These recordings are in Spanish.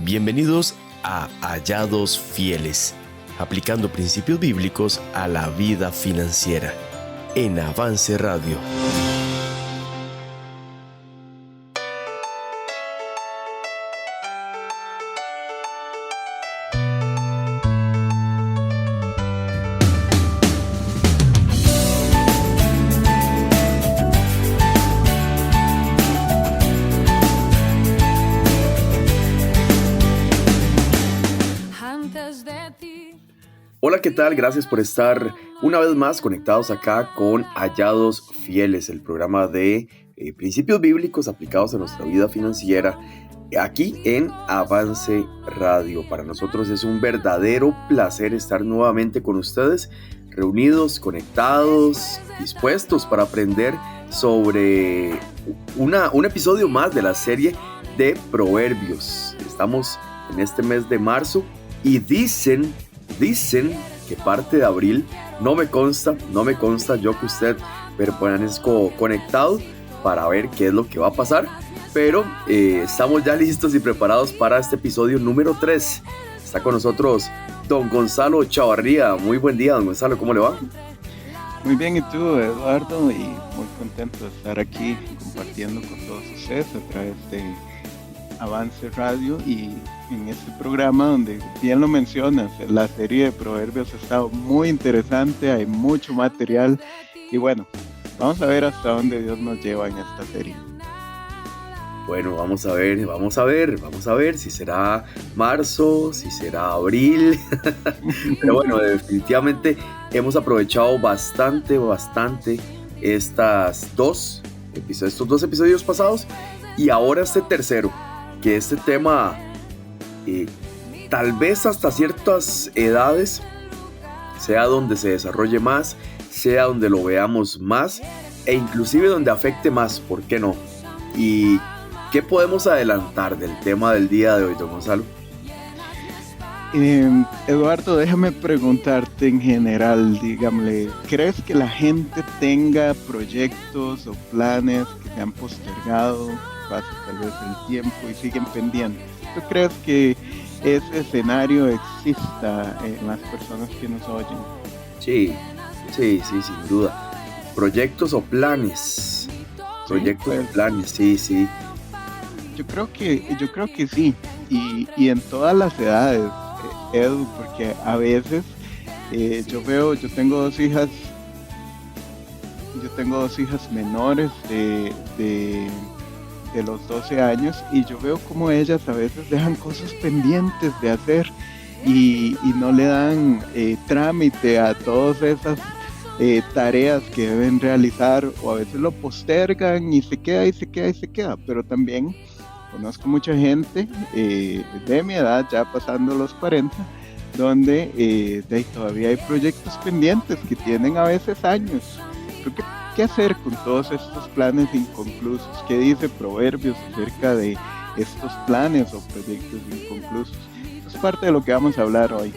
Bienvenidos a Hallados Fieles, aplicando principios bíblicos a la vida financiera, en Avance Radio. Hola, ¿qué tal? Gracias por estar una vez más conectados acá con Hallados Fieles, el programa de principios bíblicos aplicados a nuestra vida financiera, aquí en Avance Radio. Para nosotros es un verdadero placer estar nuevamente con ustedes, reunidos, conectados, dispuestos para aprender sobre un episodio más de la serie de Proverbios. Estamos en este mes de marzo y dicen que parte de abril, no me consta yo que usted permanezco conectado para ver qué es lo que va a pasar, pero estamos ya listos y preparados para este episodio número 3. Está con nosotros don Gonzalo Chavarría. Muy buen día, don Gonzalo, ¿cómo le va? Muy bien, ¿y tú, Eduardo? Y muy contento de estar aquí compartiendo con todos ustedes a través de Avance Radio y en este programa donde bien lo mencionas, la serie de Proverbios ha estado muy interesante, hay mucho material y bueno, vamos a ver hasta dónde Dios nos lleva en esta serie. Bueno, vamos a ver si será marzo, si será abril. Pero bueno, definitivamente hemos aprovechado bastante estos dos episodios pasados y ahora este tercero, que este tema tal vez hasta ciertas edades sea donde se desarrolle más, sea donde lo veamos más e inclusive donde afecte más, ¿por qué no? ¿Y qué podemos adelantar del tema del día de hoy, don Gonzalo? Eduardo, déjame preguntarte en general, dígame, ¿crees que la gente tenga proyectos o planes que se han postergado, pasa tal vez el tiempo y siguen pendientes? ¿Tú crees que ese escenario exista en las personas que nos oyen? Sí, sin duda. Proyectos o planes. Sí. Yo creo que sí. Y en todas las edades, Edu, porque a veces yo tengo dos hijas menores de los 12 años y yo veo como ellas a veces dejan cosas pendientes de hacer y no le dan trámite a todas esas tareas que deben realizar, o a veces lo postergan y se queda, pero también conozco mucha gente de mi edad, ya pasando los 40, donde todavía hay proyectos pendientes que tienen a veces años. Creo que ¿qué hacer con todos estos planes inconclusos? ¿Qué dice Proverbios acerca de estos planes o proyectos inconclusos? Eso es parte de lo que vamos a hablar hoy.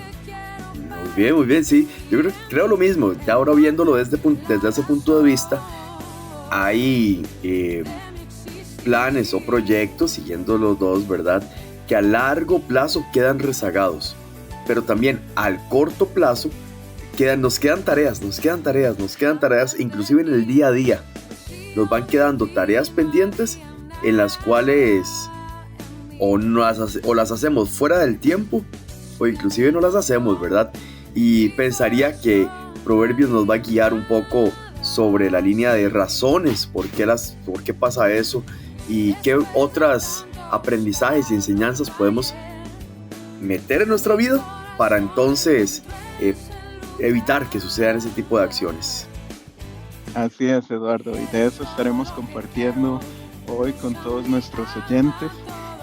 Muy bien, sí. Yo creo lo mismo. Ya ahora viéndolo desde ese punto de vista, hay planes o proyectos, siguiendo los dos, ¿verdad?, que a largo plazo quedan rezagados, pero también al corto plazo nos quedan tareas, inclusive en el día a día. Nos van quedando tareas pendientes en las cuales o las hacemos fuera del tiempo o inclusive no las hacemos, ¿verdad? Y pensaría que Proverbios nos va a guiar un poco sobre la línea de razones, por qué pasa eso y qué otras aprendizajes y enseñanzas podemos meter en nuestra vida para entonces evitar que sucedan ese tipo de acciones. Así es, Eduardo, y de eso estaremos compartiendo hoy con todos nuestros oyentes.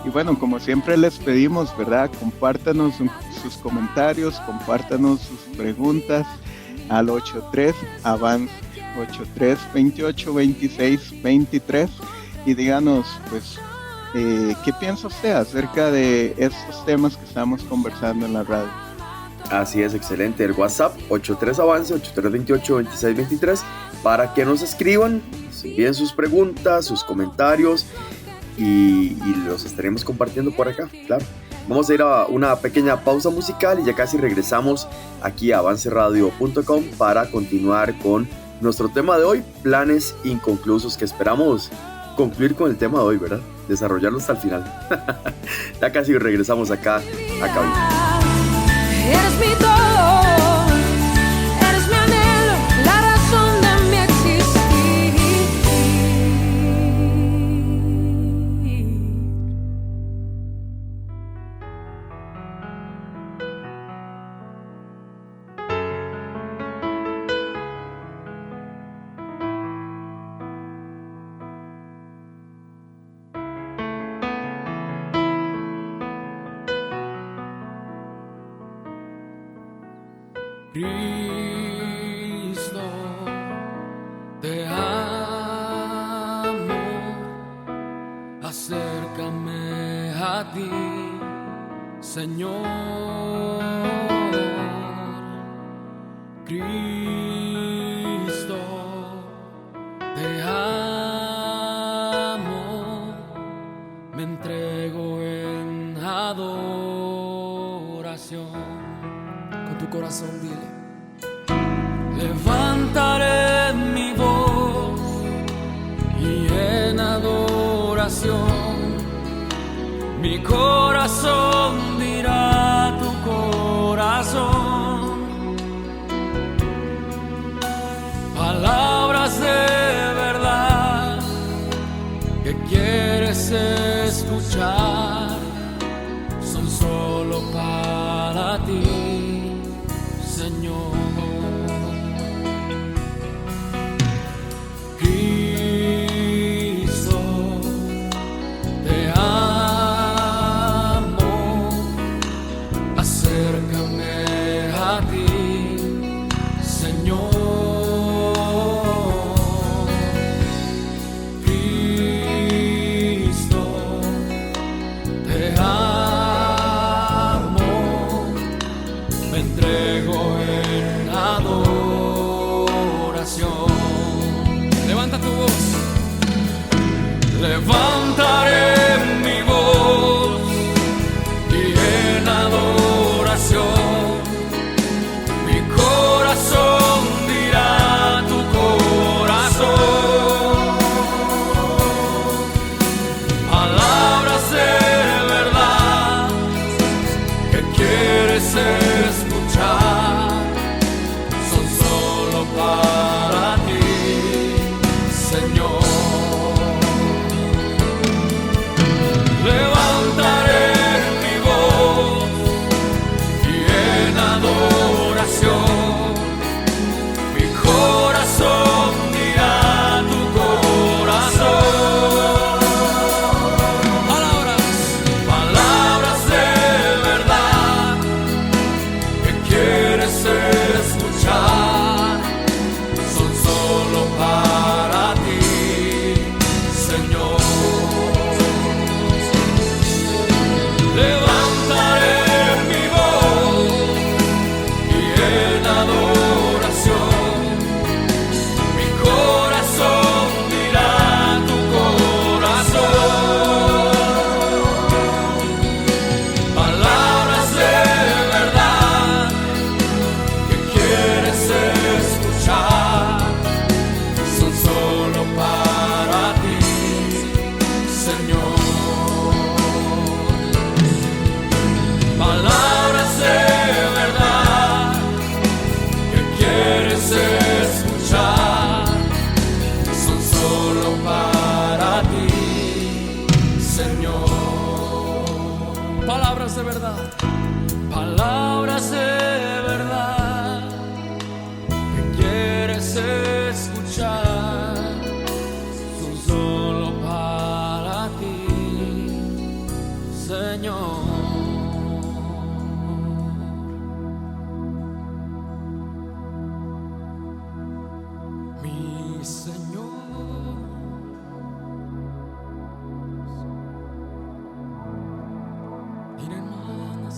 Y bueno, como siempre les pedimos, ¿verdad?, compártanos sus comentarios, compártanos sus preguntas al 83-AVANCE, 83-28-26-23, y díganos, pues, ¿qué piensa usted acerca de estos temas que estamos conversando en la radio? Así es, excelente. El WhatsApp 83-AVANCE, 83-28-26-23, para que nos escriban, nos envíen sus preguntas, sus comentarios y los estaremos compartiendo por acá, claro. Vamos a ir a una pequeña pausa musical y ya casi regresamos aquí a avanceradio.com para continuar con nuestro tema de hoy, planes inconclusos, que esperamos concluir con el tema de hoy, ¿verdad? Desarrollarlo hasta el final. Ya casi regresamos acá a cabina. Eres mi todo, eres mi anhelo, la razón de mi existir. Cristo, te amo, acércame a ti, Señor. Cristo, te amo, me entrego en adoración. Con tu corazón dile: levantaré mi voz y en adoración mi corazón dirá a tu corazón palabras de verdad que quieres escuchar, son solo para ti, Señor. Cristo, te amo, acércame a ti, Señor. Cristo, te amo, me entrego en adoración. Levanta tu voz. Levantaré mi voz y en adoración mi corazón dirá a tu corazón palabras de verdad que quieres escuchar, son solo para ti, Señor. Levantaré mi voz y en adoración mi corazón dirá a tu corazón palabras de verdad que quieres escuchar, son solo para ti, Señor. Levantaré mi voz y en adoración mi corazón dirá a tu corazón palabras de verdad que quieres escuchar, son solo para ti, Señor. Palabras de verdad que quieres escuchar, son solo para ti, Señor. Palabras de verdad, palabras de verdad que quieres escuchar, son solo para ti, Señor. Mi Señor, tiene más.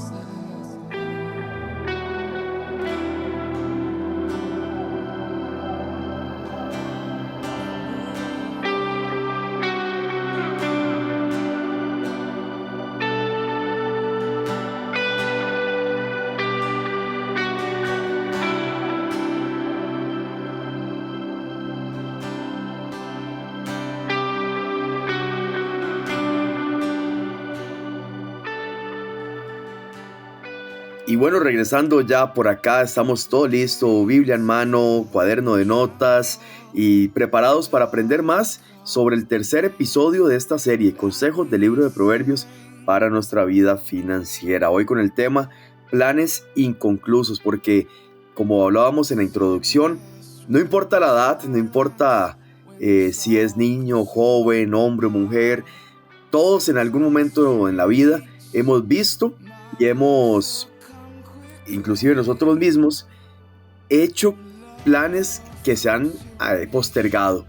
Y bueno, regresando ya por acá, estamos todo listo, Biblia en mano, cuaderno de notas y preparados para aprender más sobre el tercer episodio de esta serie, Consejos del Libro de Proverbios para nuestra vida financiera. Hoy con el tema planes inconclusos, porque como hablábamos en la introducción, no importa la edad, no importa si es niño, joven, hombre o mujer, todos en algún momento en la vida hemos visto y hemos inclusive nosotros mismos, hecho planes que se han postergado,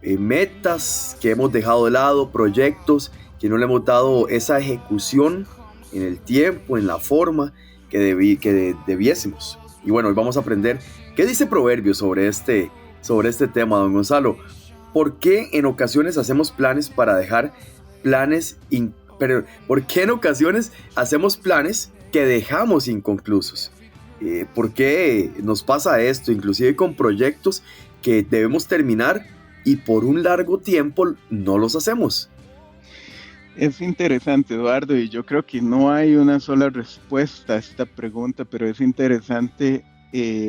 metas que hemos dejado de lado, proyectos que no le hemos dado esa ejecución en el tiempo, en la forma que debiésemos. Y bueno, hoy vamos a aprender qué dice Proverbios sobre este tema, don Gonzalo. ¿Por qué en ocasiones hacemos planes para dejar planes, pero por qué en ocasiones hacemos planes que dejamos inconclusos? ¿Por qué nos pasa esto? Inclusive con proyectos que debemos terminar y por un largo tiempo no los hacemos. Es interesante, Eduardo, y yo creo que no hay una sola respuesta a esta pregunta, pero es interesante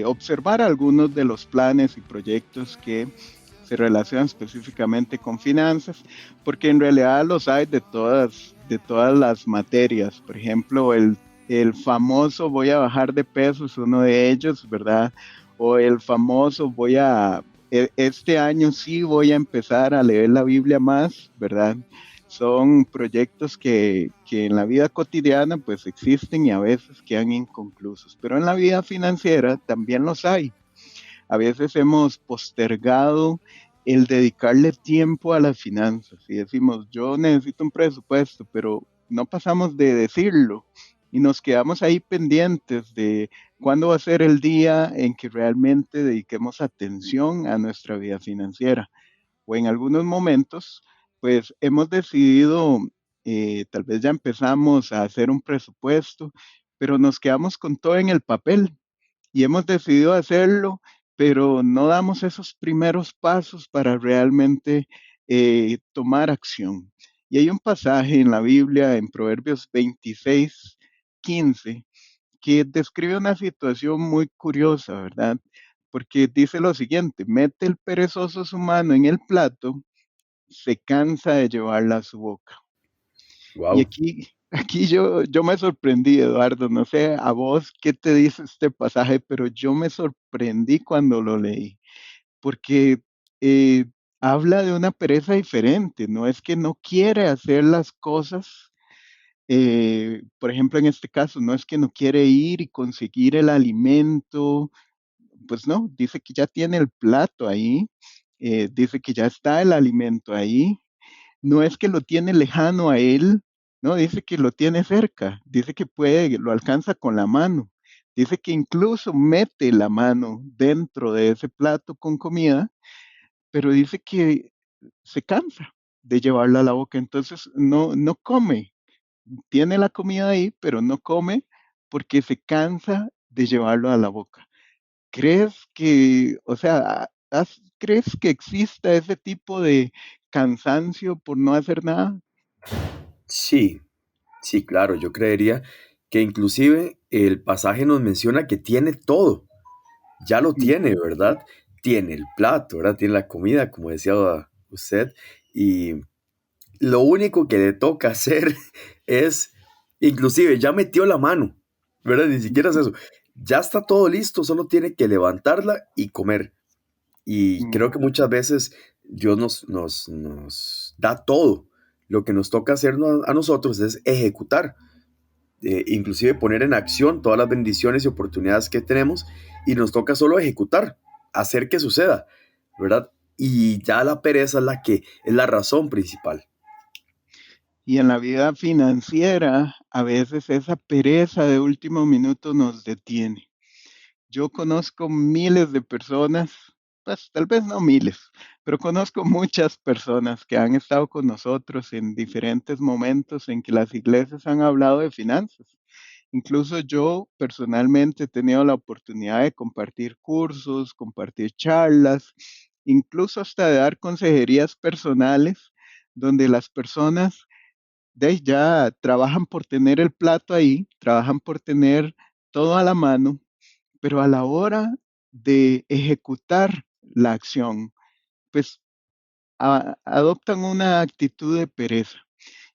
observar algunos de los planes y proyectos que se relacionan específicamente con finanzas, porque en realidad los hay de todas las materias. Por ejemplo, el famoso voy a bajar de peso es uno de ellos, ¿verdad? O el famoso este año sí voy a empezar a leer la Biblia más, ¿verdad? Son proyectos que en la vida cotidiana pues existen y a veces quedan inconclusos, pero en la vida financiera también los hay. A veces hemos postergado el dedicarle tiempo a las finanzas y decimos, yo necesito un presupuesto, pero no pasamos de decirlo y nos quedamos ahí pendientes de cuándo va a ser el día en que realmente dediquemos atención a nuestra vida financiera. O en algunos momentos, pues hemos decidido, tal vez ya empezamos a hacer un presupuesto, pero nos quedamos con todo en el papel y hemos decidido hacerlo, pero no damos esos primeros pasos para realmente tomar acción. Y hay un pasaje en la Biblia, en Proverbios 26:15, que describe una situación muy curiosa, ¿verdad? Porque dice lo siguiente, mete el perezoso su mano en el plato, se cansa de llevarla a su boca. Y Wow. aquí yo me sorprendí, Eduardo, no sé a vos qué te dice este pasaje, pero yo me sorprendí cuando lo leí, porque eh, habla de una pereza diferente, no es que no quiere hacer las cosas, por ejemplo, en este caso, no es que no quiere ir y conseguir el alimento, pues no, dice que ya tiene el plato ahí, dice que ya está el alimento ahí, no es que lo tiene lejano a él, no, dice que lo tiene cerca, dice que lo alcanza con la mano, dice que incluso mete la mano dentro de ese plato con comida, pero dice que se cansa de llevarla a la boca, entonces no come, tiene la comida ahí, pero no come porque se cansa de llevarlo a la boca. ¿Crees que, o sea, crees que exista ese tipo de cansancio por no hacer nada? Sí, sí, claro, yo creería que inclusive el pasaje nos menciona que tiene todo, ya lo tiene, Ujú. ¿verdad? Tiene el plato, ¿verdad? Tiene la comida, como decía usted, y lo único que le toca hacer es, inclusive ya metió la mano, ¿verdad? Ni siquiera es eso. Ya está todo listo, solo tiene que levantarla y comer. Y creo que Ujú. muchas veces Dios nos da todo. Lo que nos toca hacer a nosotros es ejecutar, inclusive poner en acción todas las bendiciones y oportunidades que tenemos y nos toca solo ejecutar, hacer que suceda, ¿verdad? Y ya la pereza es la que es la razón principal. Y en la vida financiera, a veces esa pereza de último minuto nos detiene. Yo conozco miles de personas, pues tal vez no miles, pero conozco muchas personas que han estado con nosotros en diferentes momentos en que las iglesias han hablado de finanzas. Incluso yo personalmente he tenido la oportunidad de compartir cursos, compartir charlas, incluso hasta de dar consejerías personales, donde las personas ya trabajan por tener el plato ahí, trabajan por tener todo a la mano, pero a la hora de ejecutar la acción, pues adoptan una actitud de pereza.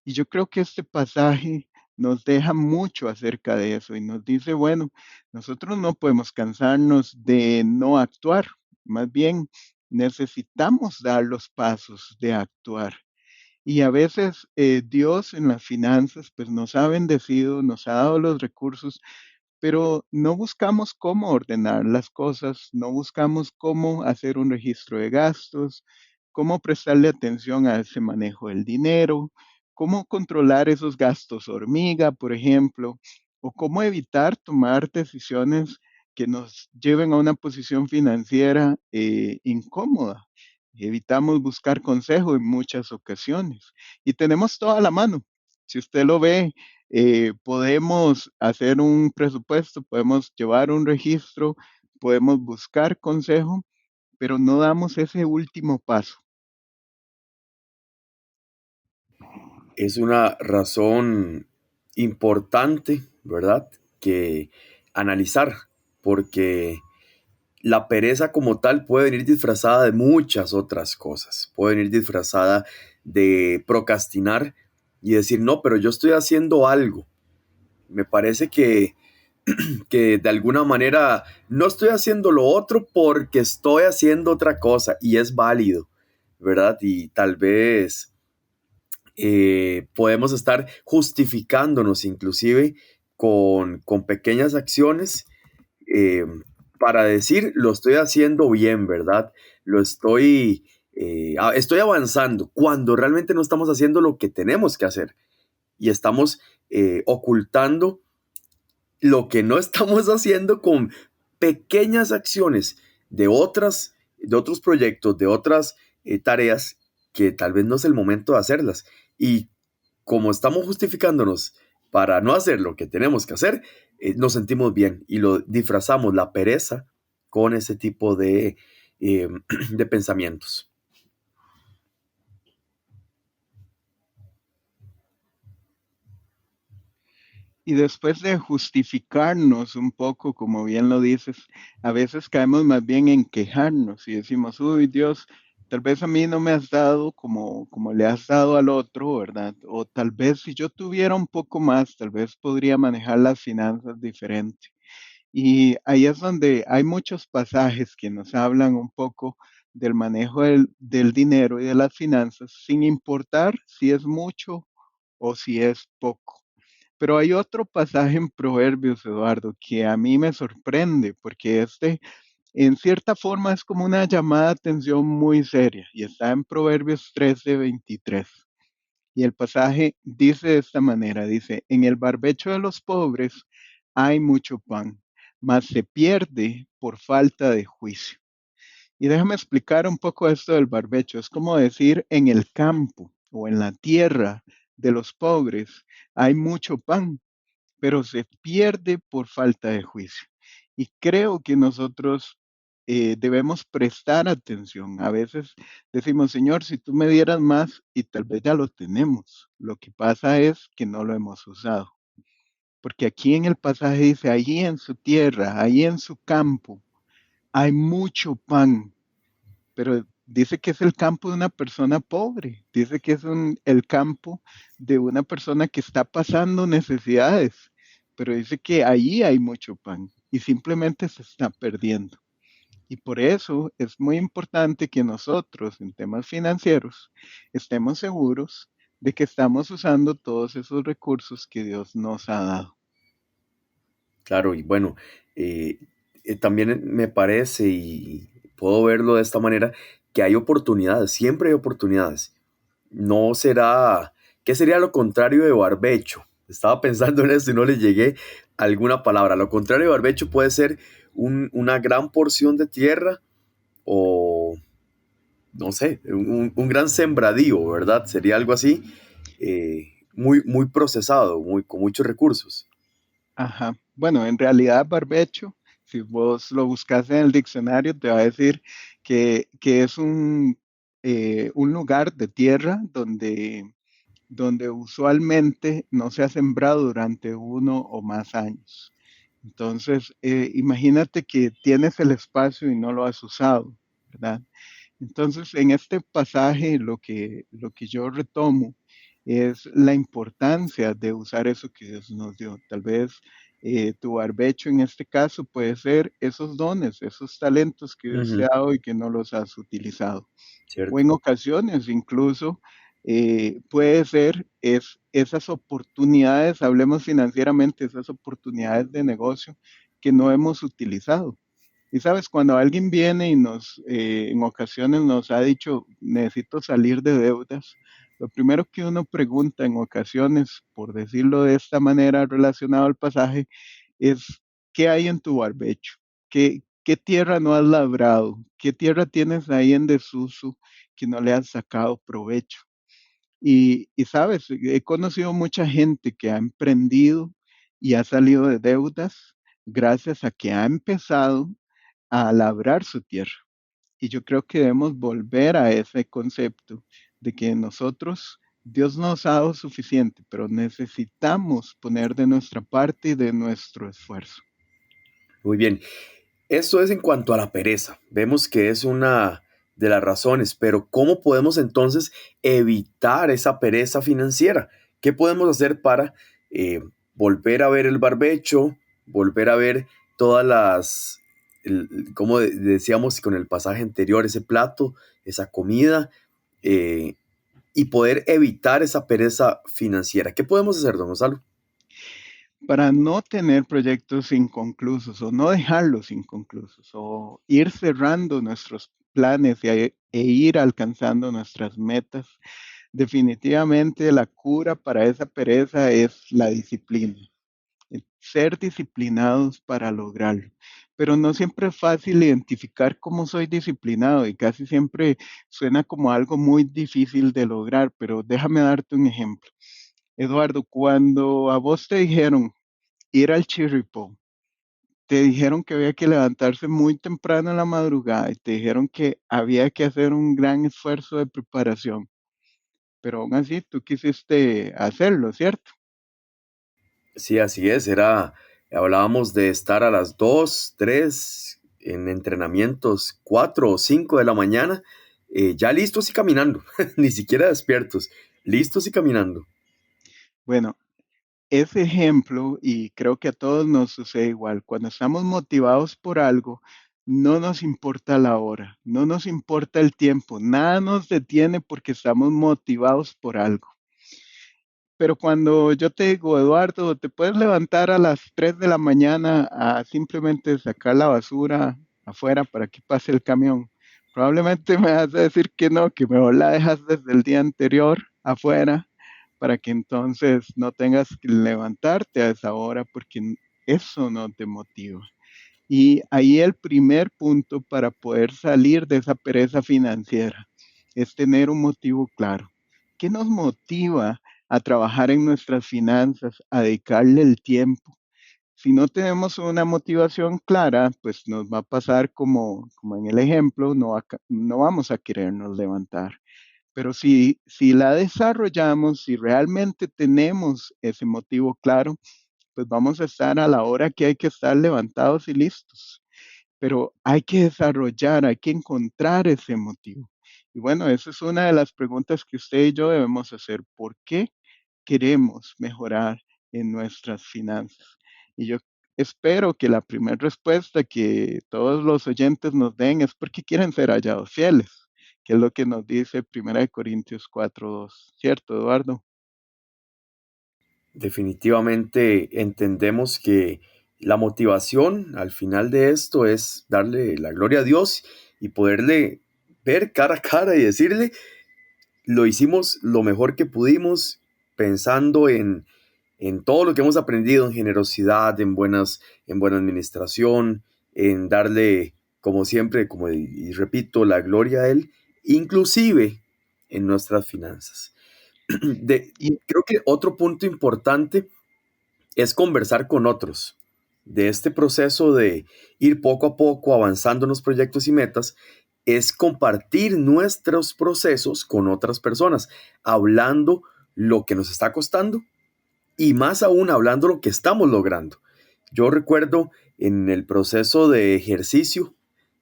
Y yo creo que este pasaje nos deja mucho acerca de eso y nos dice, bueno, nosotros no podemos cansarnos de no actuar, más bien necesitamos dar los pasos de actuar. Y a veces Dios en las finanzas pues nos ha bendecido, nos ha dado los recursos, pero no buscamos cómo ordenar las cosas, no buscamos cómo hacer un registro de gastos, cómo prestarle atención a ese manejo del dinero, cómo controlar esos gastos hormiga, por ejemplo, o cómo evitar tomar decisiones que nos lleven a una posición financiera incómoda. Evitamos buscar consejo en muchas ocasiones y tenemos toda la mano. Si usted lo ve, podemos hacer un presupuesto, podemos llevar un registro, podemos buscar consejo, pero no damos ese último paso. Es una razón importante, ¿verdad? Que analizar, porque la pereza como tal puede venir disfrazada de muchas otras cosas. Puede venir disfrazada de procrastinar y decir, no, pero yo estoy haciendo algo. Me parece que de alguna manera no estoy haciendo lo otro porque estoy haciendo otra cosa y es válido, ¿verdad? Y tal vez podemos estar justificándonos inclusive con pequeñas acciones eh, para decir lo estoy haciendo bien, ¿verdad? Estoy avanzando cuando realmente no estamos haciendo lo que tenemos que hacer y estamos ocultando lo que no estamos haciendo con pequeñas acciones de otros proyectos, de otras tareas que tal vez no es el momento de hacerlas. Y como estamos justificándonos para no hacer lo que tenemos que hacer, nos sentimos bien y lo disfrazamos la pereza con ese tipo eh, de pensamientos. Y después de justificarnos un poco, como bien lo dices, a veces caemos más bien en quejarnos y decimos, uy, Dios, tal vez a mí no me has dado como le has dado al otro, ¿verdad? O tal vez si yo tuviera un poco más, tal vez podría manejar las finanzas diferente. Y ahí es donde hay muchos pasajes que nos hablan un poco del manejo del dinero y de las finanzas, sin importar si es mucho o si es poco. Pero hay otro pasaje en Proverbios, Eduardo, que a mí me sorprende, porque este, en cierta forma, es como una llamada de atención muy seria, y está en Proverbios 13:23. Y el pasaje dice de esta manera, dice, en el barbecho de los pobres hay mucho pan, mas se pierde por falta de juicio. Y déjame explicar un poco esto del barbecho. Es como decir, en el campo o en la tierra de los pobres hay mucho pan, pero se pierde por falta de juicio. Y creo que nosotros debemos prestar atención. A veces decimos, Señor, si tú me dieras más, y tal vez ya lo tenemos. Lo que pasa es que no lo hemos usado. Porque aquí en el pasaje dice, allí en su tierra, allí en su campo, hay mucho pan, pero dice que es el campo de una persona pobre, dice que es el campo de una persona que está pasando necesidades, pero dice que allí hay mucho pan y simplemente se está perdiendo. Y por eso es muy importante que nosotros en temas financieros estemos seguros de que estamos usando todos esos recursos que Dios nos ha dado. Claro, y bueno, eh, también me parece y puedo verlo de esta manera, que hay oportunidades, siempre hay oportunidades. No será, ¿qué sería lo contrario de barbecho? Estaba pensando en eso y no le llegué a alguna palabra. Lo contrario de barbecho puede ser una gran porción de tierra o, no sé, un gran sembradío, ¿verdad? Sería algo así, muy procesado, con muchos recursos. Ajá. Bueno, en realidad barbecho, si vos lo buscas en el diccionario, te va a decir que es un lugar de tierra donde usualmente no se ha sembrado durante 1 o más años. Entonces, imagínate que tienes el espacio y no lo has usado, ¿verdad? Entonces, en este pasaje lo que yo retomo es la importancia de usar eso que Dios nos dio. Tal vez tu barbecho en este caso puede ser esos dones, esos talentos que Dios te Ujú, ha dado y que no los has utilizado. O cierto. en ocasiones incluso puede ser esas oportunidades, hablemos financieramente, esas oportunidades de negocio que no hemos utilizado. Y sabes, cuando alguien viene y en ocasiones nos ha dicho, necesito salir de deudas, lo primero que uno pregunta en ocasiones, por decirlo de esta manera relacionado al pasaje, es, ¿qué hay en tu barbecho? ¿Qué tierra no has labrado? ¿Qué tierra tienes ahí en desuso que no le has sacado provecho? Y sabes, he conocido mucha gente que ha emprendido y ha salido de deudas gracias a que ha empezado a labrar su tierra. Y yo creo que debemos volver a ese concepto de que nosotros, Dios nos ha dado suficiente, pero necesitamos poner de nuestra parte y de nuestro esfuerzo. Muy bien. Esto es en cuanto a la pereza. Vemos que es una de las razones, pero ¿cómo podemos entonces evitar esa pereza financiera? ¿Qué podemos hacer para eh, volver a ver el barbecho, volver a ver todas como decíamos con el pasaje anterior, ese plato, esa comida, eh, y poder evitar esa pereza financiera? ¿Qué podemos hacer, don Gonzalo? Para no tener proyectos inconclusos o no dejarlos inconclusos o ir cerrando nuestros planes e ir alcanzando nuestras metas, definitivamente la cura para esa pereza es la disciplina. Ser disciplinados para lograrlo. Pero no siempre es fácil identificar cómo soy disciplinado y casi siempre suena como algo muy difícil de lograr, pero déjame darte un ejemplo. Eduardo, cuando a vos te dijeron ir al Chirripó, te dijeron que había que levantarse muy temprano en la madrugada y te dijeron que había que hacer un gran esfuerzo de preparación, pero aún así tú quisiste hacerlo, ¿cierto? Sí, así es. Hablábamos de estar a las 2, 3 en entrenamientos, 4 o 5 de la mañana, ya listos y caminando, ni siquiera despiertos, listos y caminando. Bueno, ese ejemplo, y creo que a todos nos sucede igual, cuando estamos motivados por algo, no nos importa la hora, no nos importa el tiempo, nada nos detiene porque estamos motivados por algo. Pero cuando yo te digo, Eduardo, te puedes levantar a las 3 de la mañana a simplemente sacar la basura afuera para que pase el camión, probablemente me vas a decir que no, que mejor la dejas desde el día anterior afuera para que entonces no tengas que levantarte a esa hora porque eso no te motiva. Y ahí el primer punto para poder salir de esa pereza financiera es tener un motivo claro. ¿Qué nos motiva a trabajar en nuestras finanzas, a dedicarle el tiempo? Si no tenemos una motivación clara, pues nos va a pasar como en el ejemplo, no vamos a querernos levantar. Pero si la desarrollamos, si realmente tenemos ese motivo claro, pues vamos a estar a la hora que hay que estar levantados y listos. Pero hay que desarrollar, hay que encontrar ese motivo. Y bueno, esa es una de las preguntas que usted y yo debemos hacer. ¿Por qué queremos mejorar en nuestras finanzas? Y yo espero que la primera respuesta que todos los oyentes nos den es porque quieren ser hallados fieles, que es lo que nos dice 1 Corintios 4:2. ¿Cierto, Eduardo? Definitivamente entendemos que la motivación al final de esto es darle la gloria a Dios y poderle ver cara a cara y decirle, lo hicimos lo mejor que pudimos, pensando en todo lo que hemos aprendido, en generosidad, en buena administración, en darle, como siempre, y repito, la gloria a Él, inclusive en nuestras finanzas. De, Y Creo que otro punto importante es conversar con otros. De este proceso de ir poco a poco avanzando en los proyectos y metas, es compartir nuestros procesos con otras personas, hablando lo que nos está costando y más aún hablando lo que estamos logrando. Yo recuerdo en el proceso de ejercicio,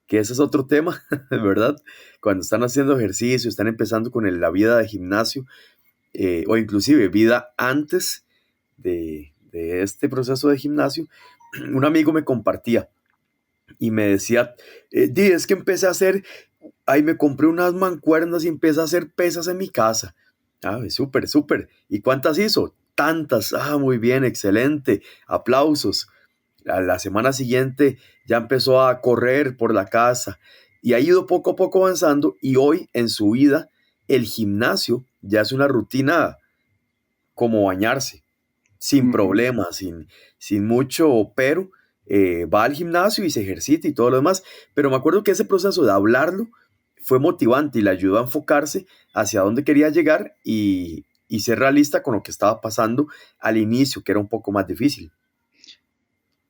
que ese es otro tema, ¿verdad? Cuando están haciendo ejercicio, están empezando con la vida de gimnasio, o inclusive vida antes de este proceso de gimnasio, un amigo me compartía y me decía, es que empecé a hacer, ahí me compré unas mancuernas y empecé a hacer pesas en mi casa. Ah, súper, súper. ¿Y cuántas hizo? Tantas. Ah, muy bien, excelente. Aplausos. A la semana siguiente ya empezó a correr por la casa y ha ido poco a poco avanzando y hoy en su vida el gimnasio ya es una rutina como bañarse sin Ujú. problemas, sin mucho pero, va al gimnasio y se ejercita y todo lo demás. Pero me acuerdo que ese proceso de hablarlo fue motivante y le ayudó a enfocarse hacia dónde quería llegar y ser realista con lo que estaba pasando al inicio, que era un poco más difícil.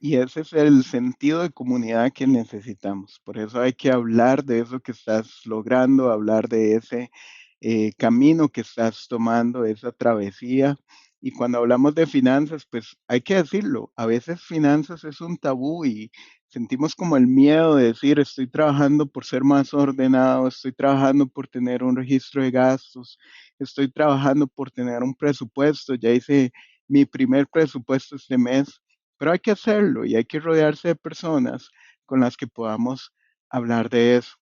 Y ese es el sentido de comunidad que necesitamos. Por eso hay que hablar de eso que estás logrando, hablar de ese camino que estás tomando, esa travesía. Y cuando hablamos de finanzas, pues hay que decirlo. A veces finanzas es un tabú y sentimos como el miedo de decir, estoy trabajando por ser más ordenado, estoy trabajando por tener un registro de gastos, estoy trabajando por tener un presupuesto. Ya hice mi primer presupuesto este mes, pero hay que hacerlo y hay que rodearse de personas con las que podamos hablar de eso.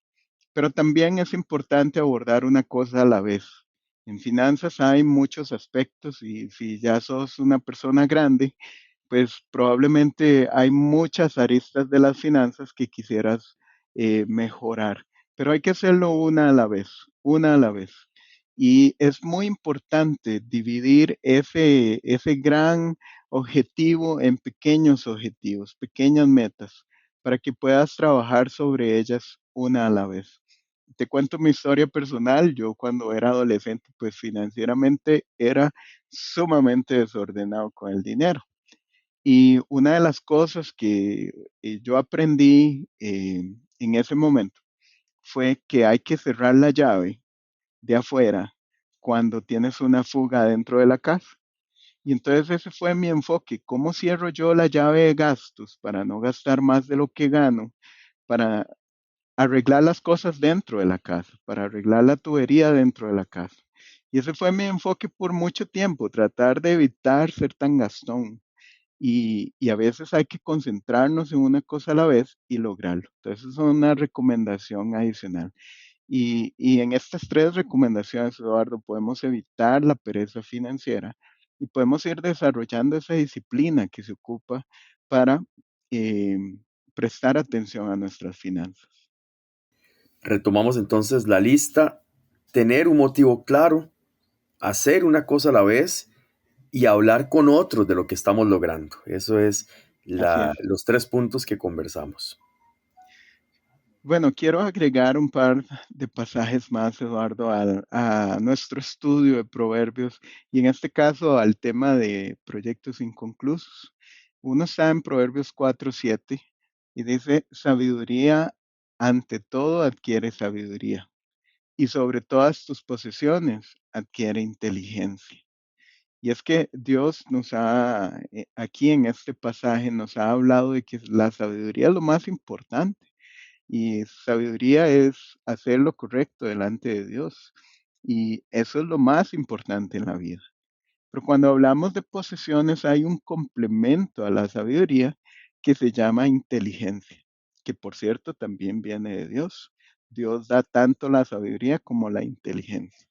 Pero también es importante abordar una cosa a la vez. En finanzas hay muchos aspectos y si ya sos una persona grande, pues probablemente hay muchas aristas de las finanzas que quisieras mejorar, pero hay que hacerlo una a la vez, una a la vez. Y es muy importante dividir ese gran objetivo en pequeños objetivos, pequeñas metas, para que puedas trabajar sobre ellas una a la vez. Te cuento mi historia personal. Yo cuando era adolescente, pues financieramente era sumamente desordenado con el dinero. Y una de las cosas que yo aprendí en ese momento fue que hay que cerrar la llave de afuera cuando tienes una fuga dentro de la casa. Y entonces ese fue mi enfoque. ¿Cómo cierro yo la llave de gastos para no gastar más de lo que gano? Para arreglar las cosas dentro de la casa, para arreglar la tubería dentro de la casa. Y ese fue mi enfoque por mucho tiempo, tratar de evitar ser tan gastón. Y a veces hay que concentrarnos en una cosa a la vez y lograrlo. Entonces, es una recomendación adicional. Y en estas tres recomendaciones, Eduardo, podemos evitar la pereza financiera y podemos ir desarrollando esa disciplina que se ocupa para eh, prestar atención a nuestras finanzas. Retomamos entonces la lista, tener un motivo claro, hacer una cosa a la vez y hablar con otros de lo que estamos logrando. Eso es Así es. los 3 puntos que conversamos. Bueno, quiero agregar un par de pasajes más, Eduardo, a nuestro estudio de proverbios y en este caso al tema de proyectos inconclusos. Uno está en Proverbios 4:7 y dice, sabiduría ante todo adquiere sabiduría y sobre todas tus posesiones adquiere inteligencia. Y es que Dios aquí en este pasaje nos ha hablado de que la sabiduría es lo más importante y sabiduría es hacer lo correcto delante de Dios. Y eso es lo más importante en la vida. Pero cuando hablamos de posesiones hay un complemento a la sabiduría que se llama inteligencia, que por cierto también viene de Dios. Dios da tanto la sabiduría como la inteligencia.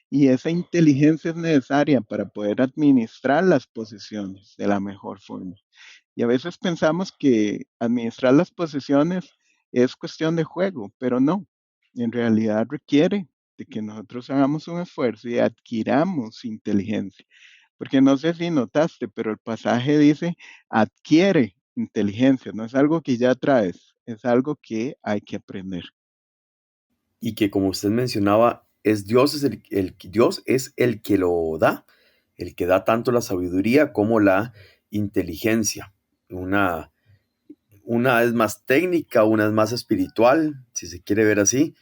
Y esa inteligencia es necesaria para poder administrar las posesiones de la mejor forma. Y a veces pensamos que administrar las posesiones es cuestión de juego, pero no. En realidad requiere de que nosotros hagamos un esfuerzo y adquiramos inteligencia. Porque no sé si notaste, pero el pasaje dice, adquiere inteligencia. No es algo que ya traes, es algo que hay que aprender. Y que como usted mencionaba, Dios es el que lo da, el que da tanto la sabiduría como la inteligencia. Una, una es más técnica, una es más espiritual, si se quiere ver así,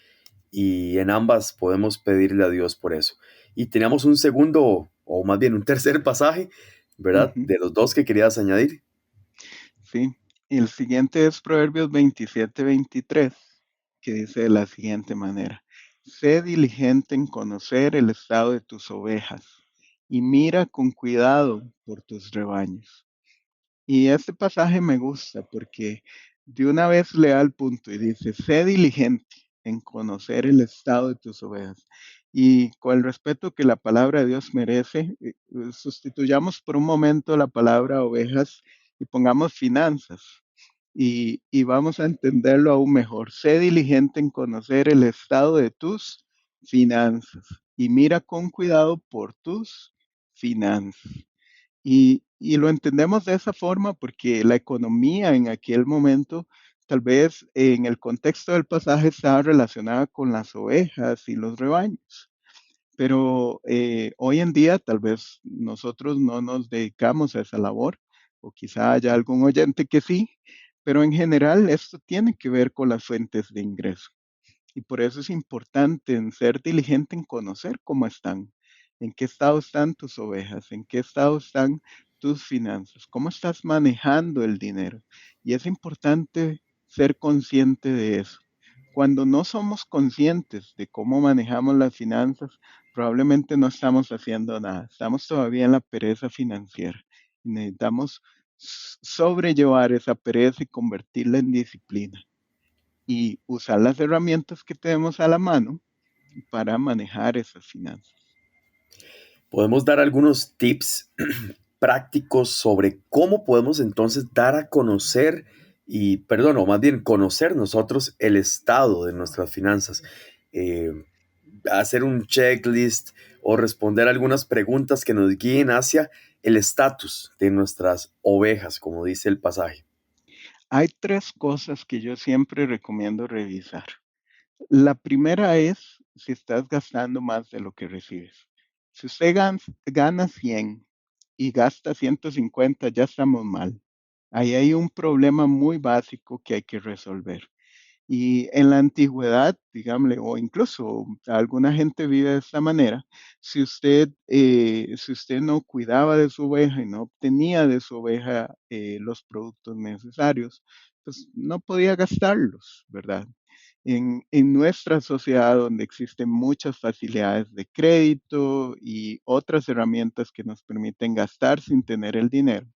y en ambas podemos pedirle a Dios por eso. Y teníamos un segundo, o más bien un tercer pasaje, ¿verdad? Ujú. De los dos que querías añadir. Sí. Y el siguiente es Proverbios 27:23, que dice de la siguiente manera: sé diligente en conocer el estado de tus ovejas y mira con cuidado por tus rebaños. Y este pasaje me gusta porque de una vez le da al punto y dice, sé diligente en conocer el estado de tus ovejas. Y con el respeto que la palabra de Dios merece, sustituyamos por un momento la palabra ovejas y pongamos finanzas. Y vamos a entenderlo aún mejor. Sé diligente en conocer el estado de tus finanzas y mira con cuidado por tus finanzas. Y lo entendemos de esa forma porque la economía en aquel momento, tal vez en el contexto del pasaje, estaba relacionada con las ovejas y los rebaños. Pero hoy en día tal vez nosotros no nos dedicamos a esa labor, o quizá haya algún oyente que sí, pero en general esto tiene que ver con las fuentes de ingreso. Y por eso es importante en ser diligente en conocer cómo están, en qué estado están tus ovejas, en qué estado están tus finanzas, cómo estás manejando el dinero. Y es importante ser consciente de eso. Cuando no somos conscientes de cómo manejamos las finanzas, probablemente no estamos haciendo nada. Estamos todavía en la pereza financiera. Y necesitamos sobrellevar esa pereza y convertirla en disciplina y usar las herramientas que tenemos a la mano para manejar esas finanzas. Podemos dar algunos tips prácticos sobre cómo podemos entonces dar a conocer y, perdón, o más bien conocer nosotros el estado de nuestras finanzas. Eh, hacer un checklist o responder algunas preguntas que nos guíen hacia el estatus de nuestras ovejas, como dice el pasaje. Hay tres cosas que yo siempre recomiendo revisar. La primera es si estás gastando más de lo que recibes. Si usted gana 100 y gasta 150, ya estamos mal. Ahí hay un problema muy básico que hay que resolver. Y en la antigüedad, digámosle, o incluso alguna gente vive de esta manera, si usted no cuidaba de su oveja y no obtenía de su oveja los productos necesarios, pues no podía gastarlos, ¿verdad? En nuestra sociedad donde existen muchas facilidades de crédito y otras herramientas que nos permiten gastar sin tener el dinero,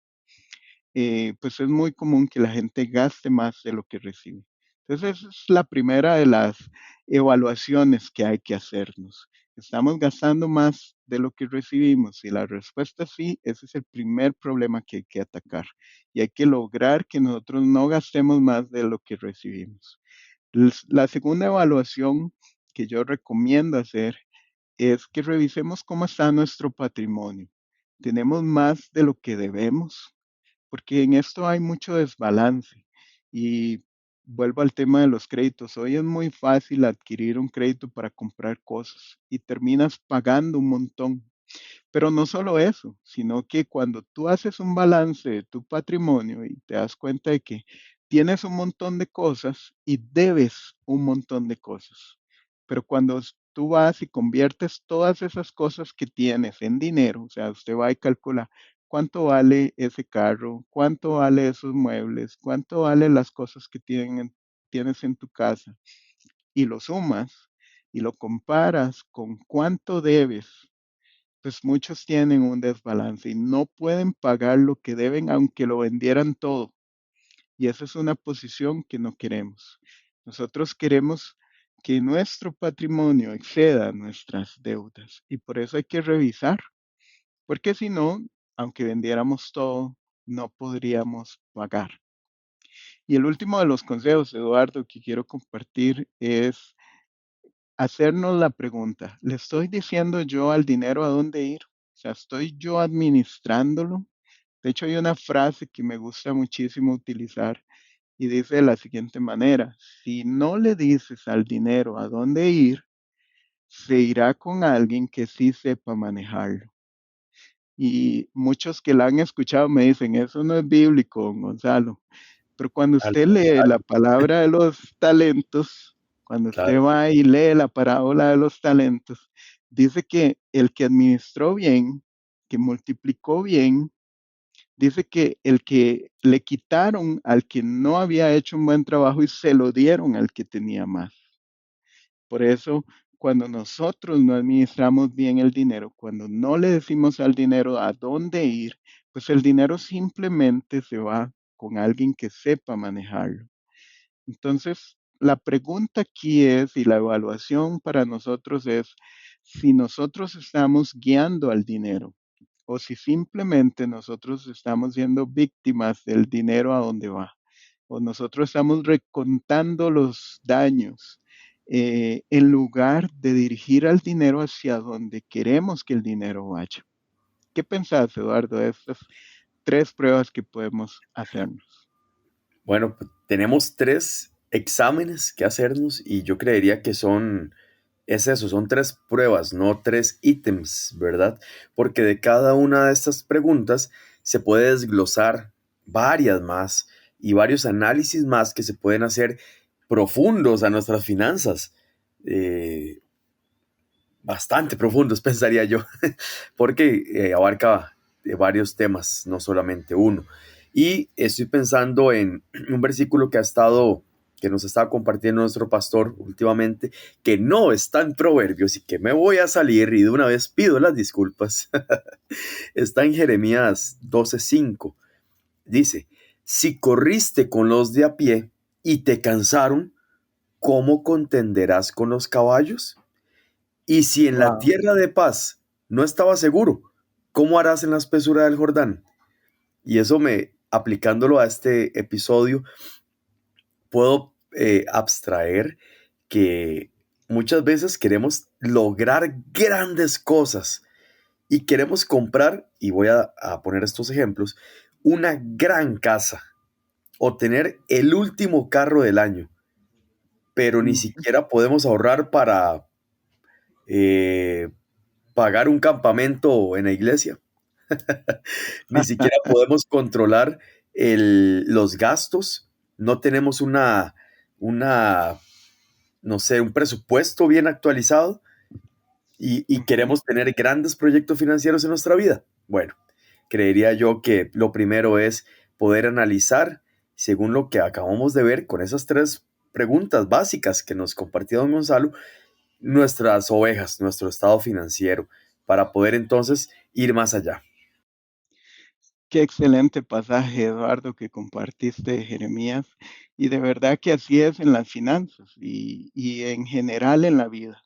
pues es muy común que la gente gaste más de lo que recibe. Entonces, esa es la primera de las evaluaciones que hay que hacernos. ¿Estamos gastando más de lo que recibimos? Si la respuesta es sí, ese es el primer problema que hay que atacar. Y hay que lograr que nosotros no gastemos más de lo que recibimos. La segunda evaluación que yo recomiendo hacer es que revisemos cómo está nuestro patrimonio. ¿Tenemos más de lo que debemos? Porque en esto hay mucho desbalance. Y vuelvo al tema de los créditos. Hoy es muy fácil adquirir un crédito para comprar cosas y terminas pagando un montón. Pero no solo eso, sino que cuando tú haces un balance de tu patrimonio y te das cuenta de que tienes un montón de cosas y debes un montón de cosas, pero cuando tú vas y conviertes todas esas cosas que tienes en dinero, o sea, usted va y calcula cuánto vale ese carro, cuánto vale esos muebles, cuánto vale las cosas que tienes en tu casa y lo sumas y lo comparas con cuánto debes, pues muchos tienen un desbalance y no pueden pagar lo que deben aunque lo vendieran todo. Y esa es una posición que no queremos. Nosotros queremos que nuestro patrimonio exceda nuestras deudas y por eso hay que revisar, porque si no, aunque vendiéramos todo, no podríamos pagar. Y el último de los consejos, Eduardo, que quiero compartir es hacernos la pregunta, ¿le estoy diciendo yo al dinero a dónde ir? O sea, ¿estoy yo administrándolo? De hecho, hay una frase que me gusta muchísimo utilizar y dice de la siguiente manera, si no le dices al dinero a dónde ir, se irá con alguien que sí sepa manejarlo. Y muchos que la han escuchado me dicen, eso no es bíblico, don Gonzalo. Pero cuando Al usted lee la contrario, palabra de los talentos, cuando usted claro. va y lee la parábola de los talentos, dice que el que administró bien, que multiplicó bien, Dice que el que le quitaron al que no había hecho un buen trabajo y se lo dieron al que tenía más. Por eso, cuando nosotros no administramos bien el dinero, cuando no le decimos al dinero a dónde ir, pues el dinero simplemente se va con alguien que sepa manejarlo. Entonces, la pregunta aquí es, y la evaluación para nosotros es, si nosotros estamos guiando al dinero o si simplemente nosotros estamos siendo víctimas del dinero a donde va, o nosotros estamos recontando los daños en lugar de dirigir al dinero hacia donde queremos que el dinero vaya. ¿Qué pensás, Eduardo, de estas tres pruebas que podemos hacernos? Bueno, pues, tenemos tres exámenes que hacernos y yo creería que es eso, son tres pruebas, no tres ítems, ¿verdad? Porque de cada una de estas preguntas se puede desglosar varias más y varios análisis más que se pueden hacer profundos a nuestras finanzas. Eh, Bastante profundos, pensaría yo, porque abarca varios temas, no solamente uno. Y estoy pensando en un versículo que nos está compartiendo nuestro pastor últimamente, que no está en Proverbios y que me voy a salir y de una vez pido las disculpas. Está en Jeremías 12:5. Dice, si corriste con los de a pie y te cansaron, ¿cómo contenderás con los caballos? Y si en la Wow. tierra de paz no estaba seguro, ¿cómo harás en la espesura del Jordán? Y eso aplicándolo a este episodio, puedo abstraer que muchas veces queremos lograr grandes cosas y queremos comprar, y voy a poner estos ejemplos, una gran casa o tener el último carro del año, pero ni siquiera podemos ahorrar para eh, pagar un campamento en la iglesia. Ni siquiera podemos controlar los gastos. No tenemos una, no sé, un presupuesto bien actualizado y Ujú. queremos tener grandes proyectos financieros en nuestra vida. Bueno, creería yo que lo primero es poder analizar, según lo que acabamos de ver con esas tres preguntas básicas que nos compartió don Gonzalo, nuestras ovejas, nuestro estado financiero, para poder entonces ir más allá. Qué excelente pasaje, Eduardo, que compartiste de Jeremías. Y de verdad que así es en las finanzas y en general en la vida.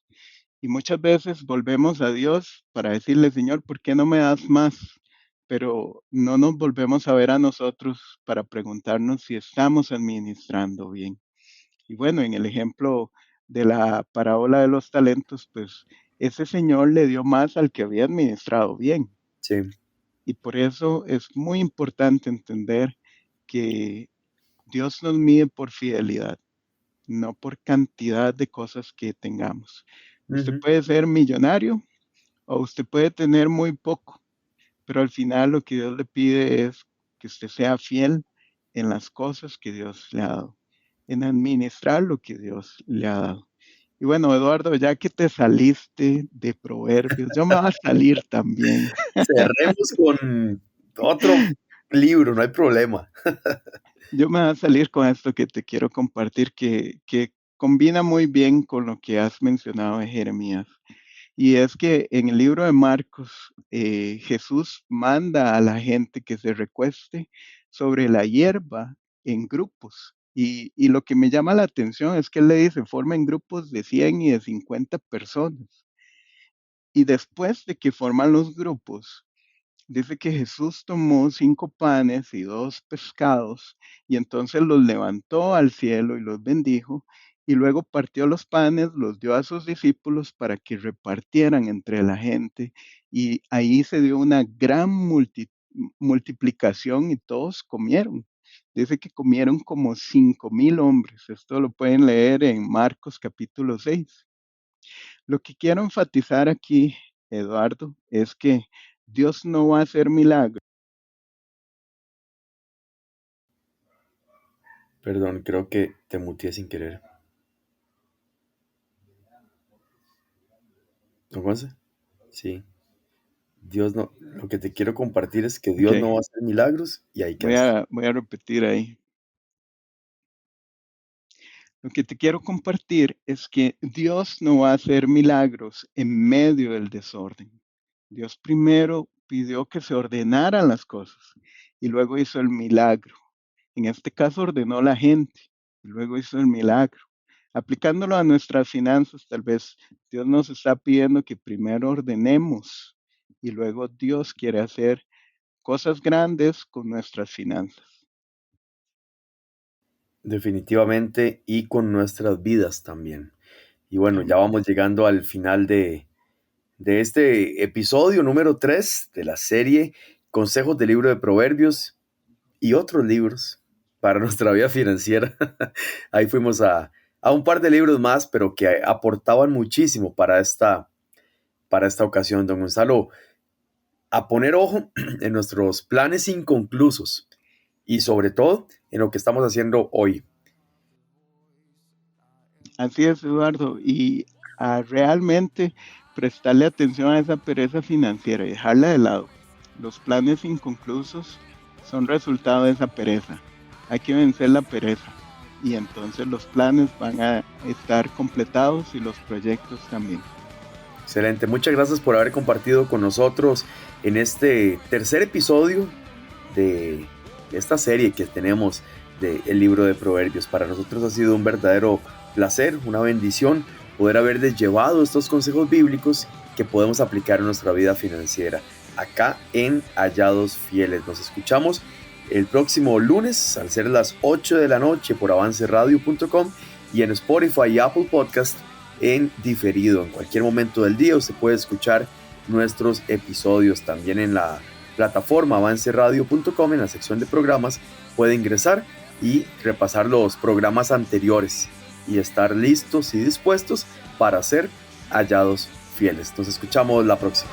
Y muchas veces volvemos a Dios para decirle, Señor, ¿por qué no me das más? Pero no nos volvemos a ver a nosotros para preguntarnos si estamos administrando bien. Y bueno, en el ejemplo de la parábola de los talentos, pues ese señor le dio más al que había administrado bien. Sí. Y por eso es muy importante entender que Dios nos mide por fidelidad, no por cantidad de cosas que tengamos. Usted Ujú. puede ser millonario o usted puede tener muy poco, pero al final lo que Dios le pide es que usted sea fiel en las cosas que Dios le ha dado, en administrar lo que Dios le ha dado. Y bueno, Eduardo, ya que te saliste de Proverbios, yo me voy a salir también. Cerremos con otro libro, no hay problema. Yo me voy a salir con esto que te quiero compartir, que combina muy bien con lo que has mencionado de Jeremías. Y es que en el libro de Marcos, Jesús manda a la gente que se recueste sobre la hierba en grupos. Y lo que me llama la atención es que él le dice, formen grupos de 100 y de 50 personas. Y después de que forman los grupos, dice que Jesús tomó 5 panes y 2 pescados y entonces los levantó al cielo y los bendijo y luego partió los panes, los dio a sus discípulos para que repartieran entre la gente y ahí se dio una gran multiplicación y todos comieron. Dice que comieron como 5,000 hombres. Esto lo pueden leer en Marcos capítulo 6. Lo que quiero enfatizar aquí, Eduardo, es que Dios no va a hacer milagros. Perdón, creo que te muteé sin querer. ¿No pasa? Sí. Dios no, lo que te quiero compartir es que Ok, Dios no va a hacer milagros y ahí quedaste. voy a repetir ahí. Lo que te quiero compartir es que Dios no va a hacer milagros en medio del desorden. Dios primero pidió que se ordenaran las cosas y luego hizo el milagro. En este caso ordenó la gente y luego hizo el milagro. Aplicándolo a nuestras finanzas, tal vez Dios nos está pidiendo que primero ordenemos y luego Dios quiere hacer cosas grandes con nuestras finanzas. Definitivamente y con nuestras vidas también. Y bueno, ya Amén. vamos llegando al final de este episodio número 3 de la serie Consejos del libro de Proverbios y otros libros para nuestra vida financiera. Ahí fuimos a un par de libros más, pero que aportaban muchísimo para esta ocasión, don Gonzalo. A poner ojo en nuestros planes inconclusos y sobre todo en lo que estamos haciendo hoy. Así es, Eduardo. Y a realmente prestarle atención a esa pereza financiera y dejarla de lado. Los planes inconclusos son resultado de esa pereza. Hay que vencer la pereza. Y entonces los planes van a estar completados y los proyectos también. Excelente, muchas gracias por haber compartido con nosotros en este tercer episodio de esta serie que tenemos del libro de Proverbios. Para nosotros ha sido un verdadero placer, una bendición poder haberles llevado estos consejos bíblicos que podemos aplicar en nuestra vida financiera acá en Hallados Fieles. Nos escuchamos el próximo lunes al ser las 8 de la noche por avanceradio.com y en Spotify y Apple Podcast en diferido. En cualquier momento del día usted puede escuchar nuestros episodios también en la plataforma avanceradio.com. En la sección de programas puede ingresar y repasar los programas anteriores y estar listos y dispuestos para ser hallados fieles. Nos escuchamos la próxima.